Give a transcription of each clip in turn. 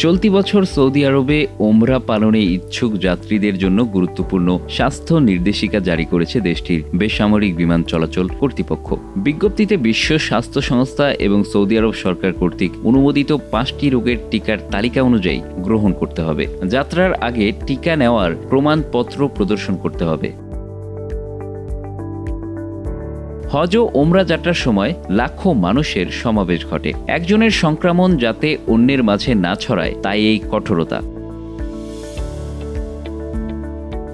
চলতি বছর সৌদি আরবে ওমরা পালনে ইচ্ছুক যাত্রীদের জন্য গুরুত্বপূর্ণ স্বাস্থ্য নির্দেশিকা জারি করেছে দেশটির বেসামরিক বিমান চলাচল কর্তৃপক্ষ। বিজ্ঞপ্তিতে বিশ্ব স্বাস্থ্য সংস্থা এবং সৌদি আরব সরকার কর্তৃক অনুমোদিত 5টি রোগের টিকার তালিকা অনুযায়ী গ্রহণ করতে হবে। যাত্রার আগে টিকা নেওয়ার প্রমাণপত্র প্রদর্শন করতে হবে। হজ ও ওমরা যাত্রার সময় লাখো মানুষের সমাবেশ ঘটে। একজনের সংক্রমণ যাতে অন্যের মাঝে না ছড়ায় তাই এই কঠোরতা।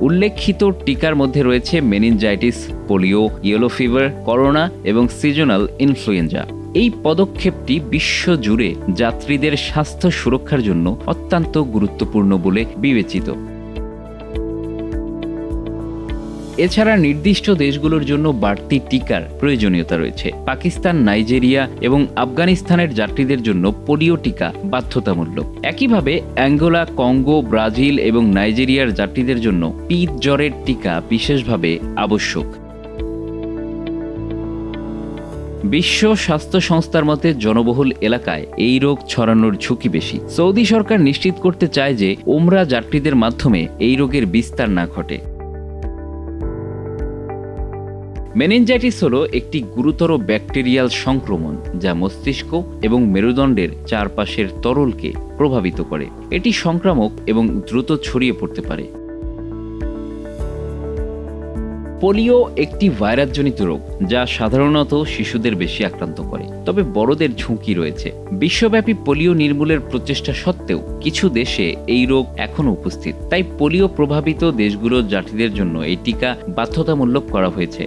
উল্লেখিত টিকার মধ্যে রয়েছে meningitis, polio, yellow fever, corona এবং সিজনাল ইনফ্লুয়েঞ্জা। এই পদক্ষেপটি বিশ্বজুড়ে যাত্রীদের স্বাস্থ্য সুরক্ষার জন্য অত্যন্ত গুরুত্বপূর্ণ বলে বিবেচিত। এছাড়া নির্দিষ্ট দেশগুলোর জন্য বাড়তি টিকার প্রয়োজনীয়তা রয়েছে। পাকিস্তান, নাইজেরিয়া এবং আফগানিস্তানের যাত্রীদের জন্য পোলিও টিকা বাধ্যতামূলক। একইভাবে অ্যাঙ্গোলা, কঙ্গো, ব্রাজিল এবং নাইজেরিয়ার যাত্রীদের জন্য পিত জ্বরের টিকা বিশেষভাবে আবশ্যক। বিশ্ব স্বাস্থ্য সংস্থার মতে জনবহুল এলাকায় এই রোগ ছড়ানোর ঝুঁকি বেশি। সৌদি সরকার নিশ্চিত করতে চায় যে ওমরা যাত্রীদের মাধ্যমে এই রোগের বিস্তার না ঘটে। মেনিনজাইটিস হলো একটি গুরুতর ব্যাকটেরিয়াল সংক্রমণ যা মস্তিষ্ক এবং মেরুদণ্ডের চারপাশের তরলকে প্রভাবিত করে। এটি সংক্রামক এবং দ্রুত ছড়িয়ে পড়তে পারে। পোলিও একটি ভাইরাসজনিত রোগ যা সাধারণত শিশুদের বেশি আক্রান্ত করে, তবে বড়দের ঝুঁকি রয়েছে। বিশ্বব্যাপী পোলিও নির্মূলের প্রচেষ্টা সত্ত্বেও কিছু দেশে এই রোগ এখনও উপস্থিত। তাই পোলিও প্রভাবিত দেশগুলোর যাত্রীদের জন্য এই টিকা বাধ্যতামূলক করা হয়েছে।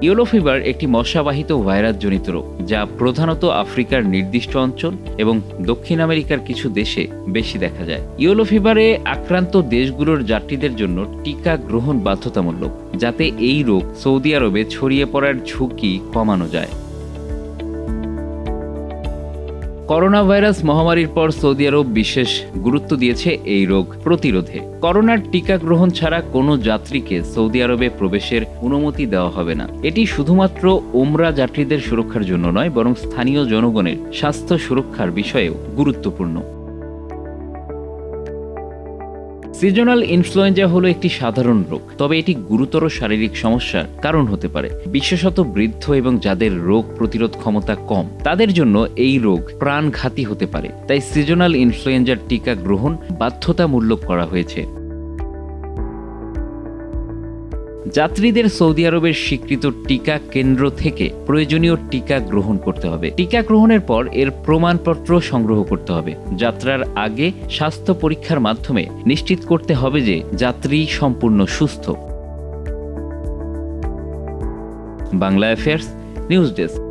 ইয়েলো ফিভার একটি মশাবাহিত ভাইরাসজনিত রোগ যা প্রধানত আফ্রিকার নির্দিষ্ট অঞ্চল এবং দক্ষিণ আমেরিকার কিছু দেশে বেশি দেখা যায়। ইয়েলো ফিভারে আক্রান্ত দেশগুলোর যাত্রীদের জন্য টিকা গ্রহণ বাধ্যতামূলক, যাতে এই রোগ সৌদি আরবে ছড়িয়ে পড়ার ঝুঁকি কমানো যায়। করোনা ভাইরাস মহামারীর পর সৌদি আরব বিশেষ গুরুত্ব দিয়েছে এই রোগ প্রতিরোধে। করোনার টিকা গ্রহণ ছাড়া কোনো যাত্রীকে সৌদি আরবে প্রবেশের অনুমতি দেওয়া হবে না। এটি শুধুমাত্র ওমরা যাত্রীদের সুরক্ষার জন্য নয়, বরং স্থানীয় জনগণের স্বাস্থ্য সুরক্ষার বিষয়েও গুরুত্বপূর্ণ। সিজনাল ইনফ্লুয়েঞ্জা হলো একটি সাধারণ রোগ, তবে এটি গুরুতর শারীরিক সমস্যার কারণ হতে পারে। বিশেষত বৃদ্ধ এবং যাদের রোগ প্রতিরোধ ক্ষমতা কম তাদের জন্য এই রোগ প্রাণঘাতী হতে পারে। তাই সিজনাল ইনফ্লুয়েঞ্জার টিকা গ্রহণ বাধ্যতামূলক করা হয়েছে। যাত্রীদের সৌদি আরবের স্বীকৃত টিকা কেন্দ্র থেকে প্রয়োজনীয় টিকা গ্রহণ করতে হবে। টিকা গ্রহণের পর এর প্রমাণপত্র সংগ্রহ করতে হবে। যাত্রার আগে স্বাস্থ্য পরীক্ষার মাধ্যমে নিশ্চিত করতে হবে যে যাত্রী সম্পূর্ণ সুস্থ। Bangla affairs news desk.